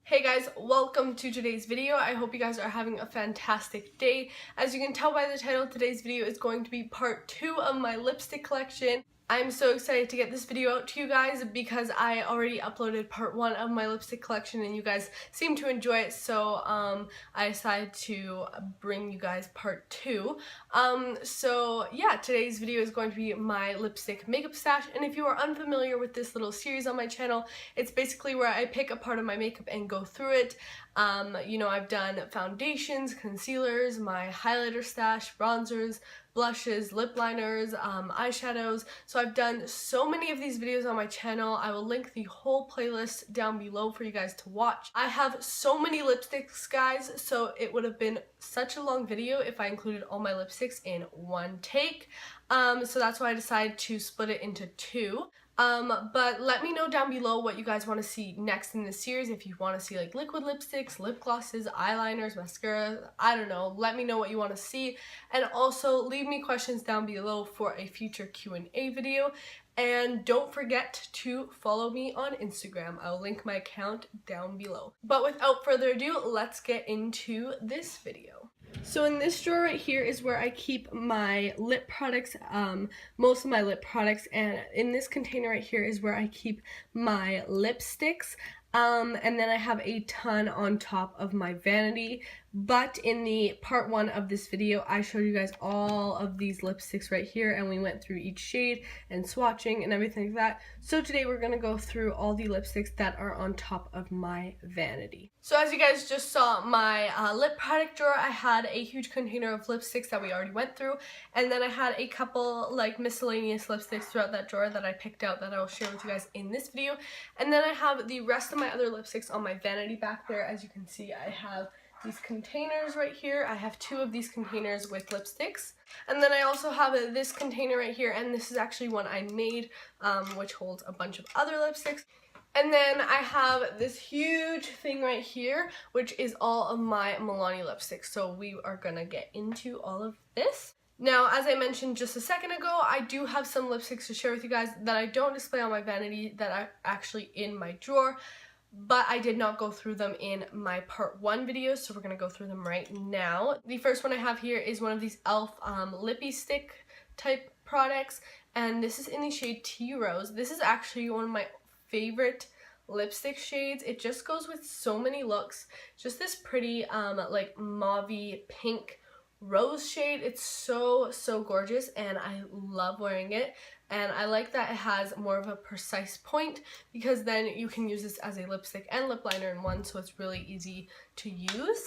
Hey guys, welcome to today's video. I hope you guys are having a fantastic day. As you can tell by the title, today's video is going to be part 2 of my lipstick collection. I'm so excited to get this video out to you guys because I already uploaded part 1 of my lipstick collection and you guys seem to enjoy it, so I decided to bring you guys part 2. So yeah, today's video is going to be my lipstick makeup stash, and if you are unfamiliar with this little series on my channel, it's basically where I pick a part of my makeup and go through it. You know, I've done foundations, concealers, my highlighter stash, bronzers, blushes, lip liners, eyeshadows. So I've done so many of these videos on my channel. I will link the whole playlist down below for you guys to watch. I have so many lipsticks, guys, so it would have been such a long video if I included all my lipsticks in one take. So that's why I decided to split it into 2. But let me know down below what you guys want to see next in this series. If you want to see like liquid lipsticks, lip glosses, eyeliners, mascara, I don't know. Let me know what you want to see. And also leave me questions down below for a future Q&A video. And don't forget to follow me on Instagram. I'll link my account down below. But without further ado, let's get into this video. So in this drawer right here is where I keep my lip products, most of my lip products, and in this container right here is where I keep my lipsticks. And then I have a ton on top of my vanity, but in the part 1 of this video I showed you guys all of these lipsticks right here and we went through each shade and swatching and everything like that. So today we're gonna go through all the lipsticks that are on top of my vanity. So as you guys just saw, my lip product drawer, I had a huge container of lipsticks that we already went through, and then I had a couple like miscellaneous lipsticks throughout that drawer that I picked out that I will share with you guys in this video. And then I have the rest of my other lipsticks on my vanity back there. As you can see, I have these containers right here. I have 2 of these containers with lipsticks. And then I also have this container right here, and this is actually one I made, which holds a bunch of other lipsticks. And then I have this huge thing right here, which is all of my Milani lipsticks. So we are gonna get into all of this. Now, as I mentioned just a second ago, I do have some lipsticks to share with you guys that I don't display on my vanity that are actually in my drawer, but I did not go through them in my part 1 video, so we're going to go through them right now. The first one I have here is one of these e.l.f. lippy stick type products, and this is in the shade Tea Rose. This is actually one of my favorite lipstick shades. It just goes with so many looks. Just this pretty like mauvey pink rose shade. It's so gorgeous and I love wearing it, and I like that it has more of a precise point because then you can use this as a lipstick and lip liner in one, so it's really easy to use.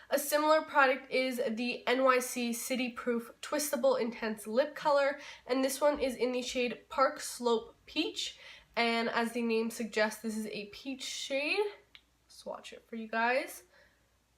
A similar product is the NYC City Proof Twistable Intense Lip Color, and this one is in the shade Park Slope Peach, and as the name suggests, this is a peach shade. Swatch it for you guys.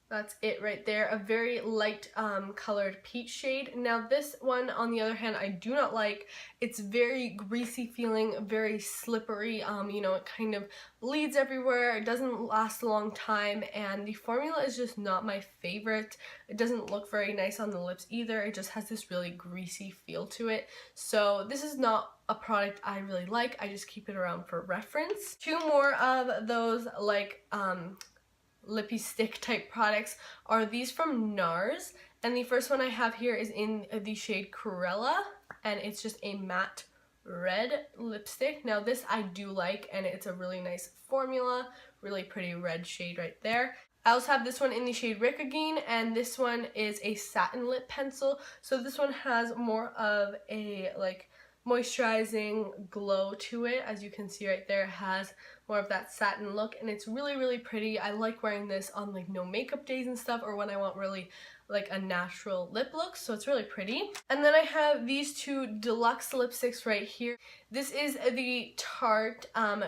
That's it right there, a very light colored peach shade. Now this one, on the other hand, I do not like. It's very greasy feeling, very slippery, you know, it kind of bleeds everywhere, it doesn't last a long time, and the formula is just not my favorite. It doesn't look very nice on the lips either, it just has this really greasy feel to it. So this is not a product I really like, I just keep it around for reference. 2 more of those like lippy stick type products are these from Nars, and the first one I have here is in the shade Cruella, and it's just a matte red lipstick. Now this I do like, and it's a really nice formula, really pretty red shade right there. I also have this one in the shade Rikugien, and this one is a satin lip pencil, so this one has more of a like moisturizing glow to it. As you can see right there, it has more of that satin look, and it's really pretty. I like wearing this on like no makeup days and stuff, or when I want really like a natural lip look, so it's really pretty. And then I have these 2 deluxe lipsticks right here. This is the Tarte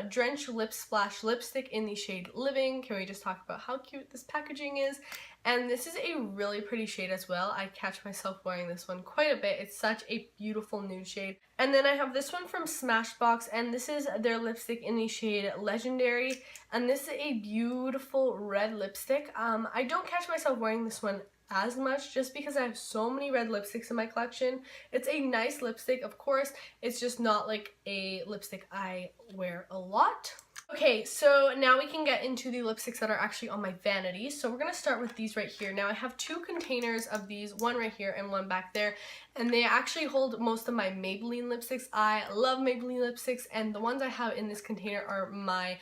Drench Lip Splash lipstick in the shade Living. Can we just talk about how cute this packaging is? And this is a really pretty shade as well. I catch myself wearing this one quite a bit. It's such a beautiful nude shade. And then I have this one from Smashbox, and this is their lipstick in the shade Legendary, and this is a beautiful red lipstick. I don't catch myself wearing this one as much just because I have so many red lipsticks in my collection. It's a nice lipstick, of course, it's just not like a lipstick I wear a lot. Okay, so now we can get into the lipsticks that are actually on my Vanity. So we're going to start with these right here. Now I have two containers of these, one right here and one back there. And they actually hold most of my Maybelline lipsticks. I love Maybelline lipsticks, and the ones I have in this container are my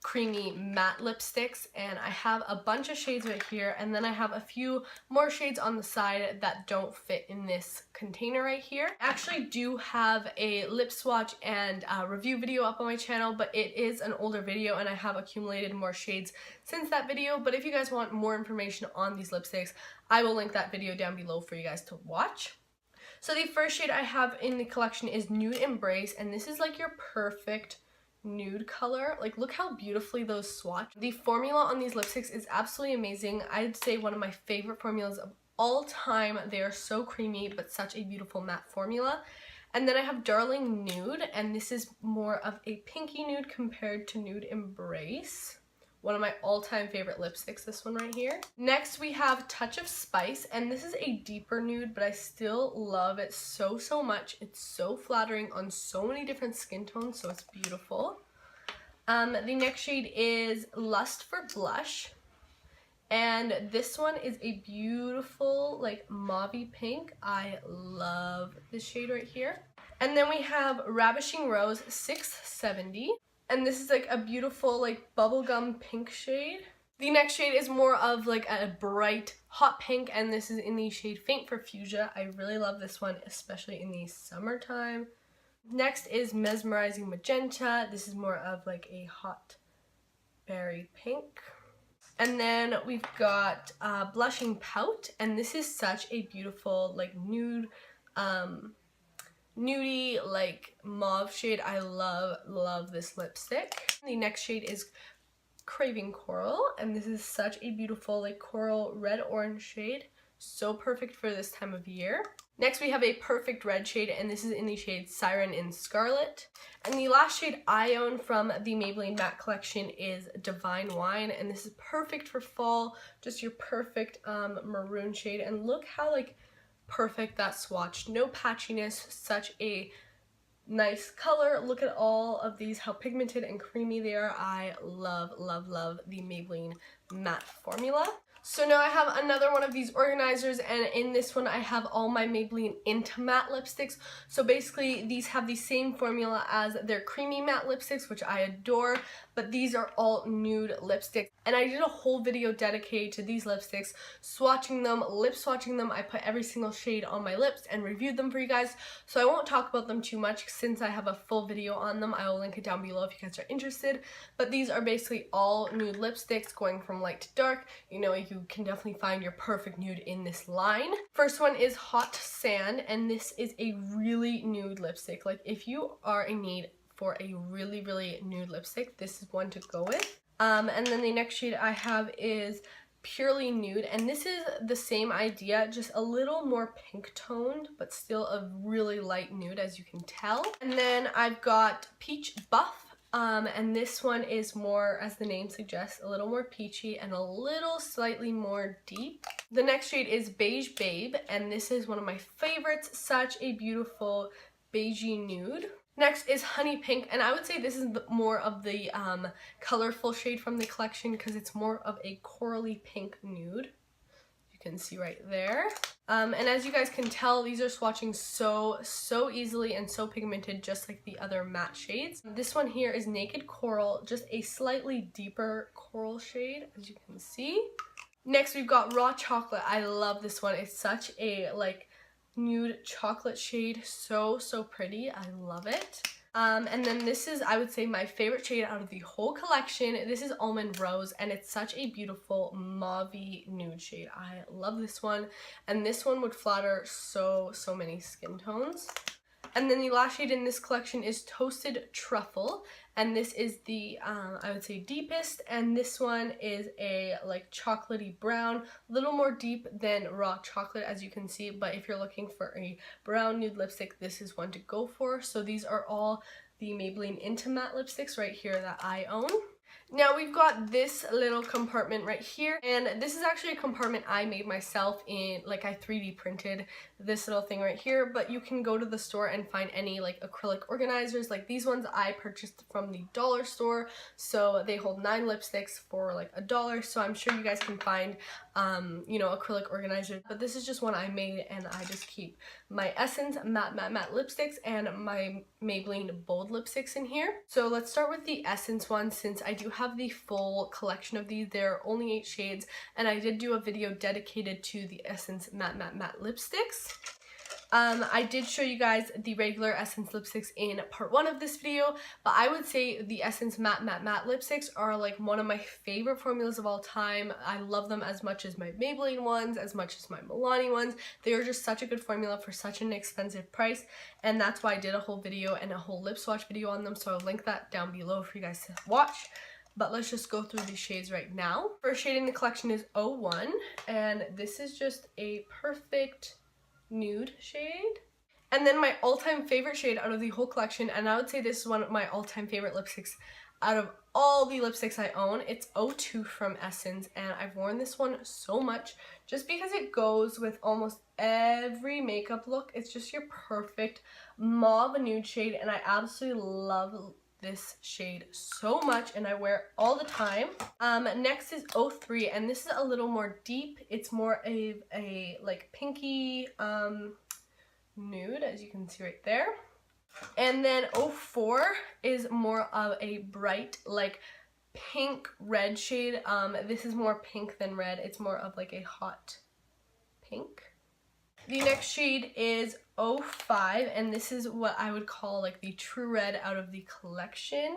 creamy matte lipsticks, and I have a bunch of shades right here, and then I have a few more shades on the side that don't fit in this container right here. I actually do have a lip swatch and review video up on my channel, but it is an older video and I have accumulated more shades since that video. But if you guys want more information on these lipsticks, I will link that video down below for you guys to watch. So the first shade I have in the collection is Nude Embrace, and this is like your perfect nude color. Like, look how beautifully those swatch. The formula on these lipsticks is absolutely amazing. I'd say one of my favorite formulas of all time. They are so creamy, but such a beautiful matte formula. And then I have Darling Nude, and this is more of a pinky nude compared to Nude Embrace. One of my all-time favorite lipsticks, this one right here. Next we have Touch of Spice, and this is a deeper nude, but I still love it so much. It's so flattering on so many different skin tones, so it's beautiful. The next shade is Lust for Blush, and this one is a beautiful like mauvey pink. I love this shade right here. And then we have Ravishing Rose 670. And this is like a beautiful like bubblegum pink shade. The next shade is more of like a bright hot pink, and this is in the shade Faint for Fuchsia. I really love this one, especially in the summertime. Next is Mesmerizing Magenta. This is more of like a hot berry pink. And then we've got Blushing Pout, and this is such a beautiful like nude nudie like mauve shade. I love this lipstick. The next shade is Craving Coral, and this is such a beautiful like coral red orange shade, so perfect for this time of year. Next we have a Perfect Red shade, and this is in the shade Siren in Scarlet. And the last shade I own from the Maybelline matte collection is Divine Wine, and this is perfect for fall, just your perfect maroon shade. And look how like perfect that swatch, no patchiness, such a nice color. Look at all of these, how pigmented and creamy they are. I love the Maybelline matte formula. So now I have another one of these organizers, and in this one I have all my Maybelline Into Matte lipsticks. So basically these have the same formula as their creamy matte lipsticks, which I adore, but these are all nude lipsticks. And I did a whole video dedicated to these lipsticks, swatching them, lip swatching them. I put every single shade on my lips and reviewed them for you guys, so I won't talk about them too much since I have a full video on them. I will link it down below if you guys are interested. But these are basically all nude lipsticks going from light to dark. You know, you can definitely find your perfect nude in this line. First one is Hot Sand, and this is a really nude lipstick. Like, if you are in need for a really nude lipstick, this is one to go with. And then the next shade I have is Purely Nude, and this is the same idea, just a little more pink toned, but still a really light nude, as you can tell. And then I've got Peach Buff, and this one is more, as the name suggests, a little more peachy and a little slightly more deep. The next shade is Beige Babe, and this is one of my favorites, such a beautiful beigey nude. Next is Honey Pink, and I would say this is more of the colorful shade from the collection because it's more of a corally pink nude. You can see right there. And as you guys can tell, these are swatching so easily and so pigmented, just like the other matte shades. This one here is Naked Coral, just a slightly deeper coral shade, as you can see. Next we've got Raw Chocolate. I love this one. It's such a like nude chocolate shade, so pretty. I love it. And then this is, I would say, my favorite shade out of the whole collection. This is Almond Rose, and it's such a beautiful mauvey nude shade. I love this one, and this one would flatter so many skin tones. And then the last shade in this collection is Toasted Truffle, and this is the, I would say, deepest, and this one is a like chocolatey brown, a little more deep than Raw Chocolate, as you can see, but if you're looking for a brown nude lipstick, this is one to go for. So these are all the Maybelline Into Matte lipsticks right here that I own. Now we've got this little compartment right here, and this is actually a compartment I made myself in, like I 3D printed this little thing right here, but you can go to the store and find any like acrylic organizers. Like these ones I purchased from the dollar store, so they hold 9 lipsticks for like $1, so I'm sure you guys can find you know, acrylic organizers, but this is just one I made, and I just keep my Essence matte lipsticks and my Maybelline bold lipsticks in here. So let's start with the Essence one, since I do have the full collection of these. There are only 8 shades, and I did do a video dedicated to the Essence matte lipsticks. I did show you guys the regular Essence lipsticks in part 1 of this video, but I would say the Essence matte lipsticks are like one of my favorite formulas of all time. I love them as much as my Maybelline ones, as much as my Milani ones. They are just such a good formula for such an expensive price, and that's why I did a whole video and a whole lip swatch video on them, so I'll link that down below for you guys to watch. But let's just go through these shades right now. First shade in the collection is 01, and this is just a perfect nude shade. And then my all-time favorite shade out of the whole collection, and I would say this is one of my all-time favorite lipsticks out of all the lipsticks I own, it's 02 from Essence, and I've worn this one so much just because it goes with almost every makeup look. It's just your perfect mauve nude shade, and I absolutely love this shade so much, and I wear it all the time. Next is 03, and this is a little more deep. It's more of a like pinky nude, as you can see right there. And then 04 is more of a bright like pink red shade. This is more pink than red. It's more of like a hot pink. The next shade is 05, and this is what I would call like the true red out of the collection.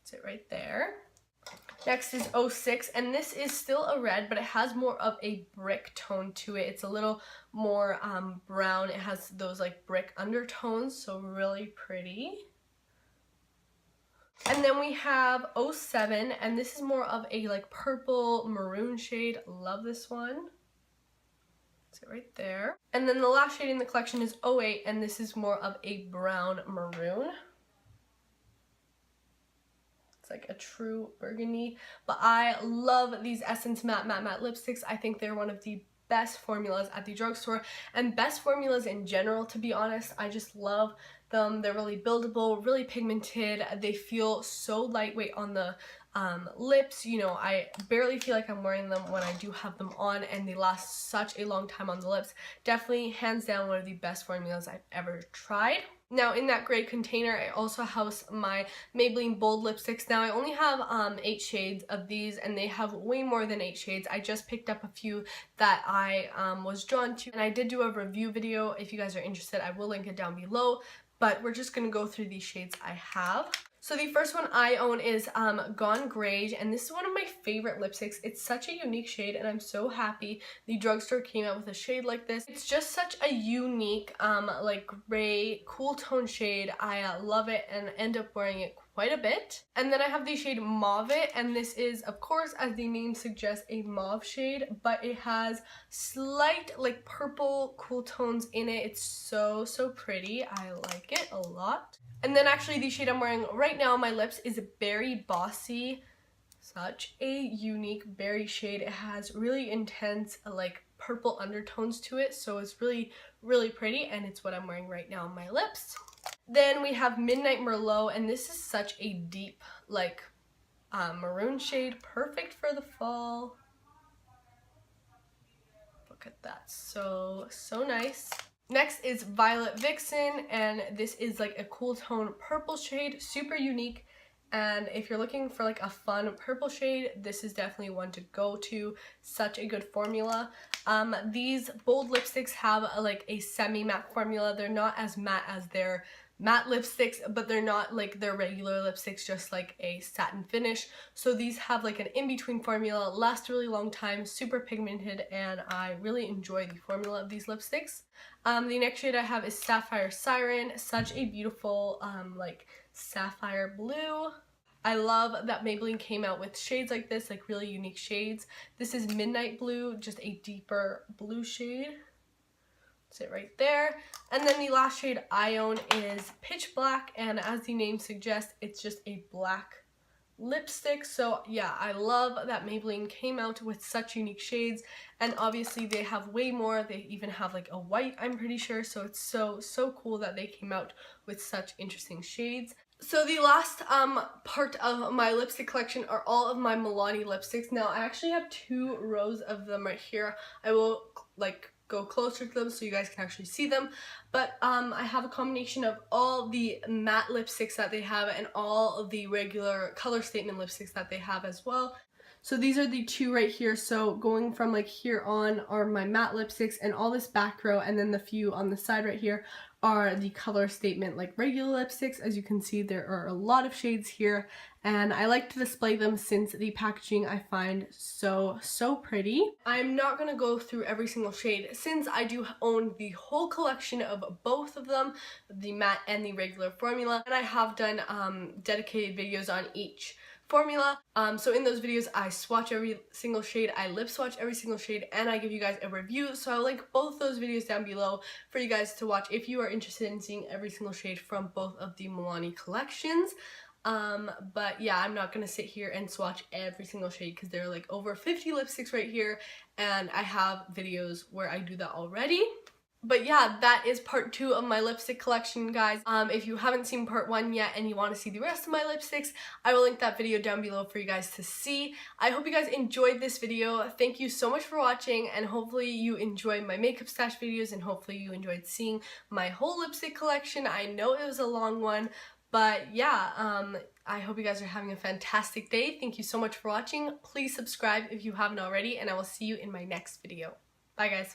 That's it right there. Next is 06, and this is still a red, but it has more of a brick tone to it. It's a little more brown. It has those like brick undertones, so really pretty. And then we have 07, and this is more of a like purple maroon shade. Love this one. That's it right there. And then the last shade in the collection is 08, and this is more of a brown maroon. It's like a true burgundy. But I love these Essence matte lipsticks. I think they're one of the best formulas at the drugstore, and best formulas in general, to be honest. I just love them. They're really buildable, really pigmented. They feel so lightweight on the lips. You know, I barely feel like I'm wearing them when I do have them on, and they last such a long time on the lips. Definitely hands down one of the best formulas I've ever tried. Now in that gray container, I also house my Maybelline bold lipsticks. Now I only have 8 shades of these, and they have way more than 8 shades. I just picked up a few that I was drawn to, and I did do a review video. If you guys are interested, I will link it down below, but we're just gonna go through these shades I have. So the first one I own is Gone Grey, and this is one of my favorite lipsticks. It's such a unique shade, and I'm so happy the drugstore came out with a shade like this. It's just such a unique like gray cool tone shade. I love it and end up wearing it quite a bit. And then I have the shade Mauve, and this is, of course, as the name suggests, a mauve shade, but it has slight like purple cool tones in it. It's so pretty. I like it a lot. And then actually the shade I'm wearing right now on my lips is Berry Bossy. Such a unique berry shade. It has really intense like purple undertones to it, so it's really pretty, and it's what I'm wearing right now on my lips. Then we have Midnight Merlot, and this is such a deep like maroon shade, perfect for the fall. Look at that, so nice. Next is Violet Vixen, and this is like a cool tone purple shade, super unique. And if you're looking for like a fun purple shade, this is definitely one to go to. Such a good formula. These bold lipsticks have like a semi-matte formula. They're not as matte as their matte lipsticks, but they're not like their regular lipsticks, just like a satin finish. So these have like an in-between formula, last a really long time, super pigmented, and I really enjoy the formula of these lipsticks. The next shade I have is Sapphire Siren. Such a beautiful like sapphire blue. I love that Maybelline came out with shades like this, like really unique shades. This is Midnight Blue, just a deeper blue shade. sit right there. And then the last shade I own is Pitch Black, and as the name suggests, it's just a black lipstick. So yeah, I love that Maybelline came out with such unique shades, and obviously they have way more. They even have like a white, I'm pretty sure, so it's so cool that they came out with such interesting shades. So the last part of my lipstick collection are all of my Milani lipsticks. Now I actually have 2 rows of them right here. I will like go closer to them so you guys can actually see them, but I have a combination of all the matte lipsticks that they have and all of the regular color statement lipsticks that they have as well. So these are the 2 right here. So going from like here on are my matte lipsticks, and all this back row and then the few on the side right here are the color statement like regular lipsticks. As you can see, there are a lot of shades here, and I like to display them since the packaging I find so pretty. I'm not going to go through every single shade since I do own the whole collection of both of them, the matte and the regular formula, and I have done dedicated videos on each formula. So in those videos I swatch every single shade, I lip swatch every single shade, and I give you guys a review. So I'll link both those videos down below for you guys to watch if you are interested in seeing every single shade from both of the Milani collections. But yeah, I'm not gonna sit here and swatch every single shade because there are like over 50 lipsticks right here, and I have videos where I do that already. But yeah, that is part 2 of my lipstick collection, guys. If you haven't seen part 1 yet and you want to see the rest of my lipsticks, I will link that video down below for you guys to see. I hope you guys enjoyed this video. Thank you so much for watching, and hopefully you enjoyed my makeup stash videos, and hopefully you enjoyed seeing my whole lipstick collection. I know it was a long one, but yeah, I hope you guys are having a fantastic day. Thank you so much for watching. Please subscribe if you haven't already, and I will see you in my next video. Bye, guys.